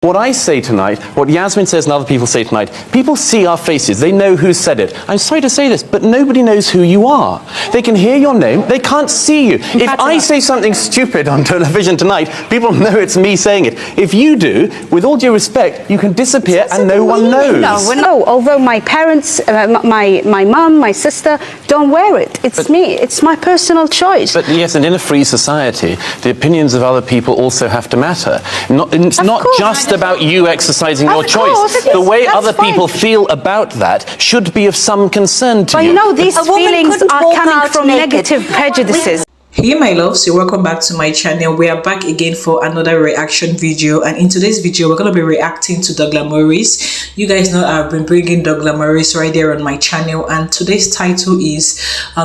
What I say tonight, what Yasmin says and other people say tonight, people see our faces, they know who said it. I'm sorry to say this, but nobody knows who you are. They can hear your name, they can't see you. If I say something stupid on television tonight, people know it's me saying it. If you do, with all due respect, you can disappear and no one knows. No, although my parents, my mum, my sister don't wear it. It's me, it's my personal choice. But yes, and in a free society, the opinions of other people also have to matter. It's not just about you exercising your choice. The way other people feel about that should be of some concern to you. But you know, these feelings are coming from negative prejudices. Hey my loves, so welcome back to my channel. We are back again for another reaction video, and in today's video we're going to be reacting to douglasmurrays. You guys know I've been bringing douglasmurrays right there on my channel, and today's title is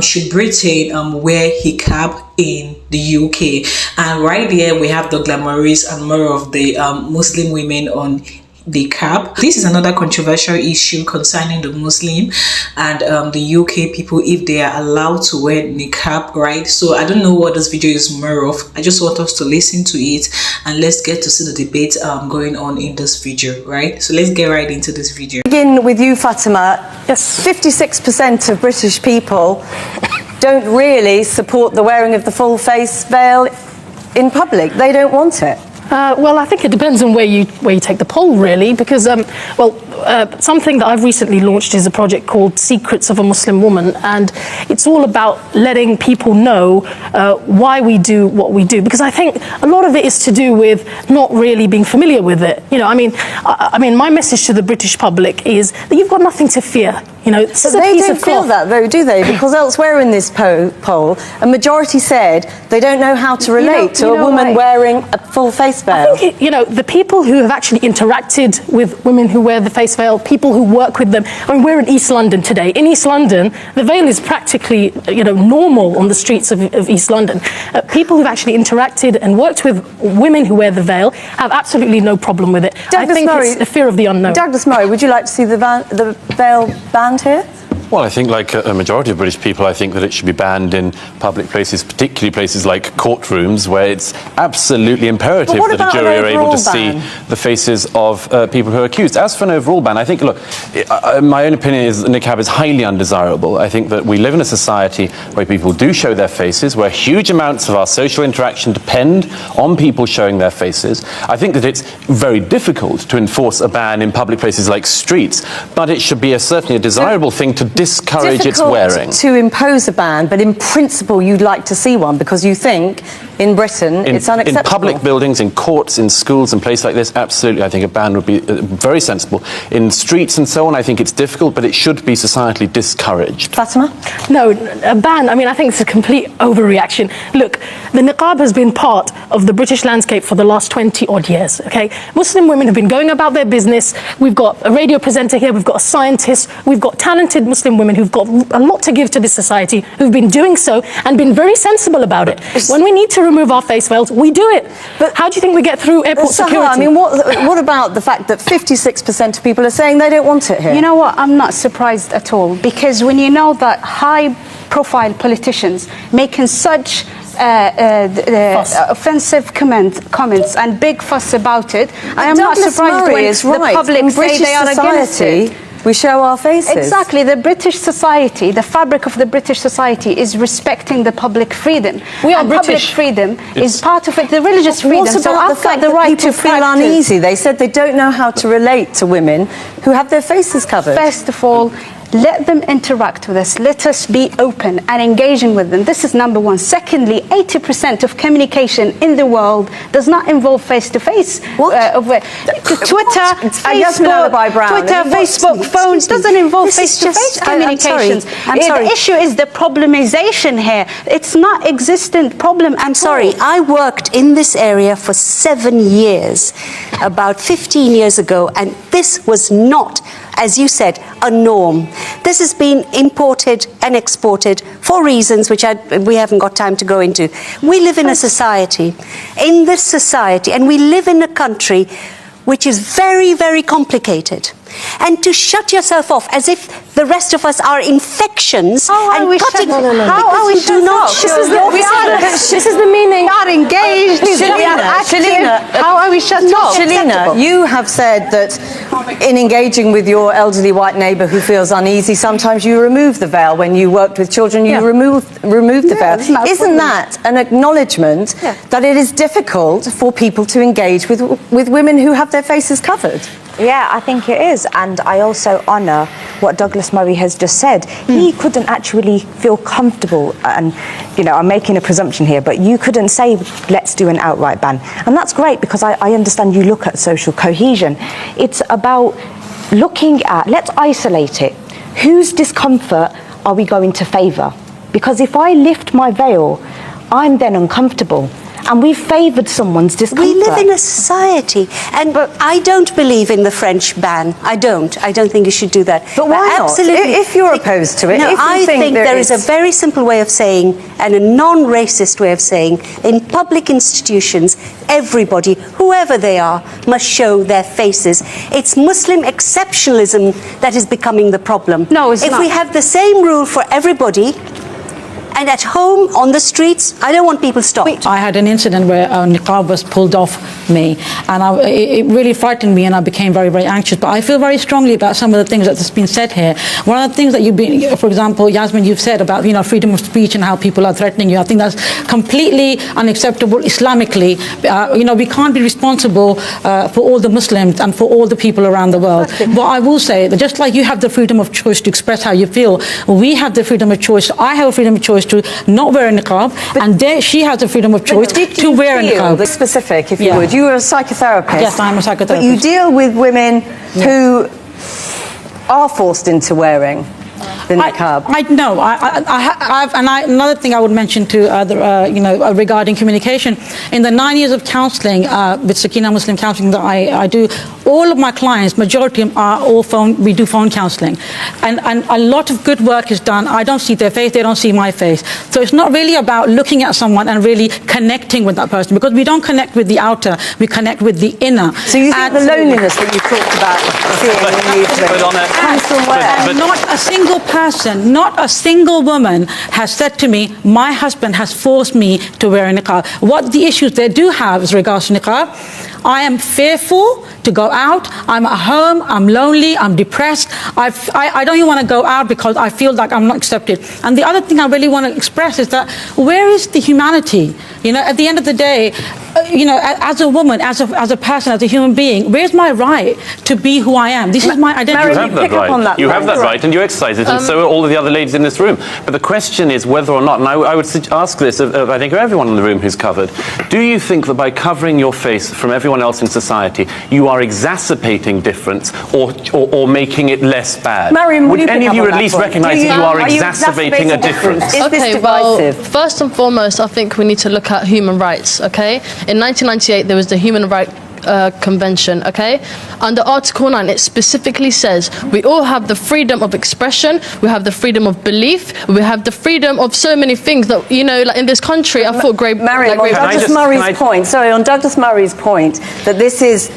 should Britain wear hijab in the UK? And right there we have douglasmurrays and more of the Muslim women on the Niqab. This is another controversial issue concerning the Muslim and the UK people, if they are allowed to wear Niqab, right? So I don't know what this video is more of. I just want us to listen to it and let's get to see the debate going on in this video, right? So let's get right into this video. Begin with you, Fatima. Yes. 56% of British people don't really support the wearing of the full face veil in public. They don't want it. Well, I think it depends on where you take the poll, really, because, something that I've recently launched is a project called Secrets of a Muslim Woman, and it's all about letting people know why we do what we do, because I think a lot of it is to do with not really being familiar with it. You know, I mean, my message to the British public is that you've got nothing to fear. You know, this is a piece of cloth. They don't feel that, though, do they? Because elsewhere in this poll, a majority said they don't know how to relate to a woman wearing a full face veil. I think, you know, the people who have actually interacted with women who wear the face veil, people who work with them. I mean, we're in East London today. In East London, the veil is practically, you know, normal on the streets of East London. People who've actually interacted and worked with women who wear the veil have absolutely no problem with it. I think it's the fear of the unknown. Douglas Murray, would you like to see the veil banned here? Well, I think like a majority of British people, I think that it should be banned in public places, particularly places like courtrooms, where it's absolutely imperative that a jury are able to see the faces of people who are accused. As for an overall ban, I think, look, my own opinion is that Niqab is highly undesirable. I think that we live in a society where people do show their faces, where huge amounts of our social interaction depend on people showing their faces. I think that it's very difficult to enforce a ban in public places like streets, but it should be certainly a desirable thing to discourage its wearing. To impose a ban, but in principle you'd like to see one because you think in Britain it's unacceptable. In public buildings, in courts, in schools and places like this, absolutely, I think a ban would be very sensible. In streets and so on, I think it's difficult, but it should be societally discouraged. Fatima? No, a ban, I mean, I think it's a complete overreaction. Look, the niqab has been part of the British landscape for the last 20 odd years, okay? Muslim women have been going about their business. We've got a radio presenter here, we've got a scientist, we've got talented Muslim women who've got a lot to give to this society, who've been doing so and been very sensible about it. When we need to remove our face veils, we do it. But how do you think we get through airport security? I mean, what about the fact that 56% of people are saying they don't want it here? You know what? I'm not surprised at all, because when you know that high-profile politicians making such offensive comments and big fuss about it, I am not surprised when the public say they are against it. We show our faces. Exactly. The British society, the fabric of the British society is respecting the public freedom. We are British. Public freedom is part of it, the religious freedom. What about the fact that people feel uneasy? They said they don't know how to relate to women who have their faces covered. First of all, let them interact with us. Let us be open and engaging with them. This is number one. Secondly, 80% of communication in the world does not involve face-to-face. Facebook, phones doesn't involve face-to-face communications. The issue is the problemization here. It's not existent problem. I'm sorry, I worked in this area for 7 years, about 15 years ago, and this was not, as you said, a norm. This has been imported and exported for reasons which we haven't got time to go into. We live in a society, and we live in a country which is very, very complicated. And to shut yourself off as if the rest of us are infections and cutting. How are we do not shut show off? This is the meaning. We are engaged. We are active. How are we shut off? Shalina, you have said that in engaging with your elderly white neighbour who feels uneasy, sometimes you remove the veil. When you worked with children, you remove the veil. Isn't that an acknowledgement that it is difficult for people to engage with women who have their faces covered? Yeah, I think it is, and I also honour what Douglas Murray has just said. He couldn't actually feel comfortable, and you know, I'm making a presumption here, but you couldn't say, let's do an outright ban. And that's great, because I understand you look at social cohesion. It's about looking at, let's isolate it. Whose discomfort are we going to favour? Because if I lift my veil, I'm then uncomfortable. And we've favoured someone's discomfort. We live in a society, and I don't believe in the French ban. I don't think you should do that. But why not? Absolutely. If you're opposed to it, no, if you I think there is a very simple way of saying, and a non-racist way of saying, in public institutions, everybody, whoever they are, must show their faces. It's Muslim exceptionalism that is becoming the problem. No, it's not. If we have the same rule for everybody, and at home, on the streets, I don't want people stopped. I had an incident where a niqab was pulled off me, and it really frightened me, and I became very, very anxious. But I feel very strongly about some of the things that's been said here. One of the things that you've been, for example, Yasmin, you've said about, you know, freedom of speech and how people are threatening you. I think that's completely unacceptable Islamically. You know, we can't be responsible for all the Muslims and for all the people around the world. But I will say that just like you have the freedom of choice to express how you feel, we have the freedom of choice. I have a freedom of choice to not wear a niqab, and she has the freedom of choice to wear a niqab. Be specific, if you would. You were a psychotherapist. Yes, I'm a psychotherapist. But you deal with women who are forced into wearing the niqab. Another thing I would mention to regarding communication, in the 9 years of counselling with Sakina Muslim Counselling that I do, all of my clients, majority of them are all we do phone counselling, and a lot of good work is done. I don't see their face, they don't see my face. So it's not really about looking at someone and really connecting with that person, because we don't connect with the outer, we connect with the inner. So you think the loneliness that you talked about seeing in you comes from where? Not a single person, not a single woman has said to me, my husband has forced me to wear a niqab. What the issues they do have is regards to niqab, I am fearful to go out, I'm at home, I'm lonely, I'm depressed, I don't even want to go out because I feel like I'm not accepted. And the other thing I really want to express is that, where is the humanity? You know, at the end of the day, you know, as a woman, as a person, as a human being, where's my right to be who I am? This is my identity. You have that right. You have that right, and you exercise it, and so are all of the other ladies in this room. But the question is whether or not, and I would ask this of I think everyone in the room who's covered, do you think that by covering your face from everyone else in society, you are exacerbating difference or making it less bad? Mariam, would any of you at least recognise that you are exacerbating a difference? Is this divisive? Well, first and foremost, I think we need to look at human rights, okay? In 1998, there was the Human Rights Convention, okay? Under Article 9, it specifically says we all have the freedom of expression, we have the freedom of belief, we have the freedom of so many things that, you know, like in this country, I thought Mariam, on Douglas Murray's point, that this is,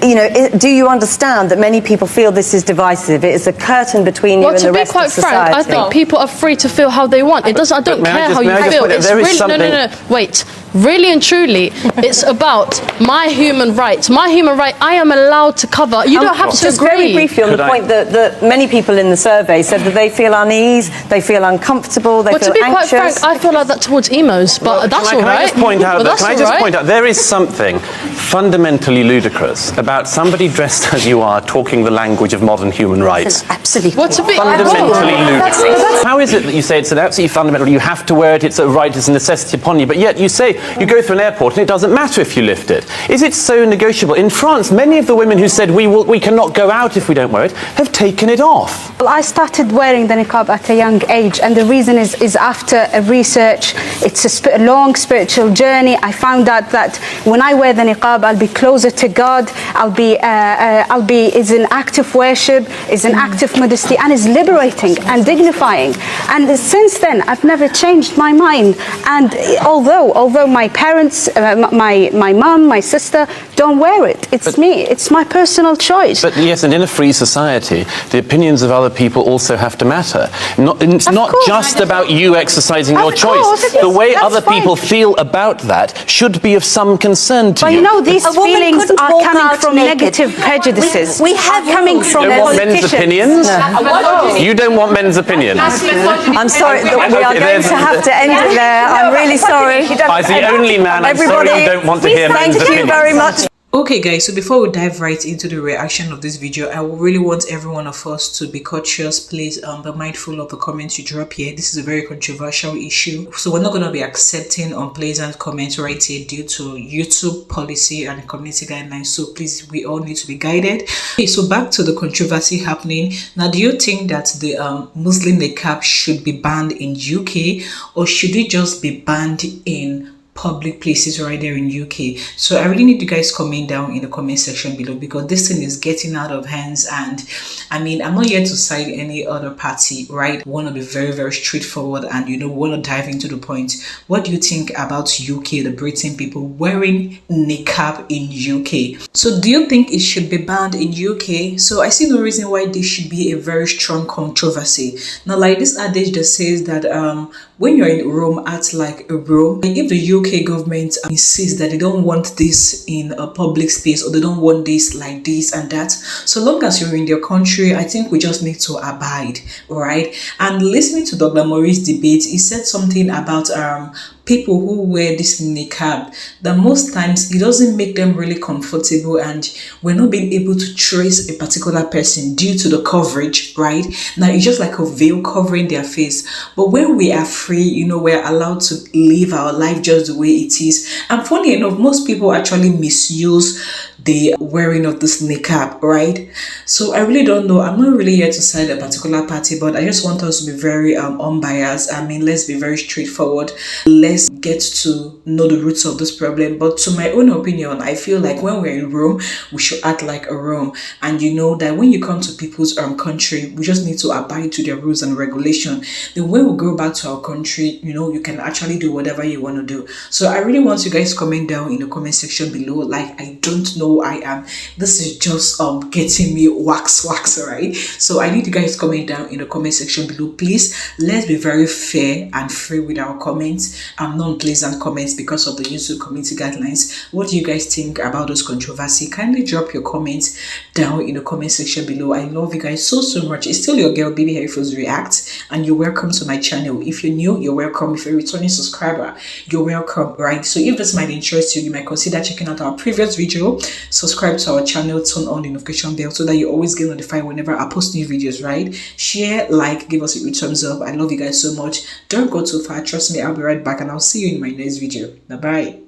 you know, do you understand that many people feel this is divisive? It is a curtain between you and the rest of society. Well, to be quite frank, I think people are free to feel how they want. It doesn't. I don't care how you feel. It's really no. Wait. Really and truly, it's about my human rights. My human right, I am allowed to cover. You don't have to just agree. Very briefly on the point that many people in the survey said that they feel unease, they feel uncomfortable, they feel anxious. Well, to be quite frank, I feel like that towards emos, but that's all right. Can I just point out, there is something fundamentally ludicrous about somebody dressed as you are talking the language of modern human rights. Absolutely. What's a bit fundamentally ludicrous. How is it that you say it's an absolutely fundamental, you have to wear it, it's a right, it's a necessity upon you, but yet you say you go through an airport and it doesn't matter if you lift it? Is it so negotiable? In France, many of the women who said we cannot go out if we don't wear it have taken it off. Well, I started wearing the niqab at a young age, and the reason is after a research. It's a long spiritual journey. I found out that when I wear the niqab, niqab, I'll be closer to God. Is an act of worship, is an act of modesty, and is liberating and dignifying. And since then, I've never changed my mind. And although my parents, my mum, my sister don't wear it, it's me. It's my personal choice. But yes, and in a free society, the opinions of other people also have to matter. It's not just about you exercising your choice. The way other people feel about that should be of some concern to you. But you know, these feelings are coming from negative prejudices. We have coming from you don't want men's opinions? No. You don't want men's opinions? I'm sorry, we are going to have to end it there. I'm really sorry. As the only man, I'm sorry you don't want to hear men's opinions. Thank you very much. Okay guys, so before we dive right into the reaction of this video, I really want every one of us to be cautious. Please be mindful of the comments you drop here. This is a very controversial issue, so we're not going to be accepting unpleasant comments right here due to YouTube policy and community guidelines. So please, we all need to be guided. Okay, so back to the controversy happening now. Do you think that the Muslim niqab should be banned in UK, or should it just be banned in public places right there in UK? So I really need you guys comment down in the comment section below, because this thing is getting out of hands. And I mean, I'm not here to side any other party, right? We want to be very, very straightforward, and we want to dive into the point. What do you think about UK, the Britain people wearing niqab in UK? So do you think it should be banned in UK? So I see no reason why this should be a very strong controversy. Now, like this adage that says that when you're in Rome, act like a Rome. If the UK government insists that they don't want this in a public space, or they don't want this like this and that, so long as you're in their country, I think we just need to abide, right? And listening to douglasmurray's debate, he said something about people who wear this niqab, that most times it doesn't make them really comfortable, and we're not being able to trace a particular person due to the coverage, right? Now it's just like a veil covering their face. But when we are free, we're allowed to live our life just the way it is. And funny enough, most people actually misuse the wearing of this niqab, right? So I really don't know. I'm not really here to side a particular party, but I just want us to be very unbiased. I mean, let's be very straightforward. Let's get to know the roots of this problem. But to my own opinion, I feel like when we're in Rome, we should act like a Rome. And that when you come to people's country, we just need to abide to their rules and regulation. Then when we go back to our country, you can actually do whatever you want to do. So I really want you guys to comment down in the comment section below. Like, I don't know, this is just getting me wax, right? So I need you guys to comment down in the comment section below. Please, let's be very fair and free with our comments and non-pleasant comments because of the YouTube community guidelines. What do you guys think about this controversy? Kindly drop your comments down in the comment section below. I love you guys so much. It's still your girl Baby Harryfools React, and you're welcome to my channel. If you're new, you're welcome. If you're a returning subscriber, you're welcome, right? So if this might interest you, you might consider checking out our previous video. Subscribe to our channel, turn on the notification bell so that you always get notified whenever I post new videos, right? Share, like, give us a thumbs up. I love you guys so much. Don't go too far. Trust me, I'll be right back, and I'll see you in my next video. Bye bye.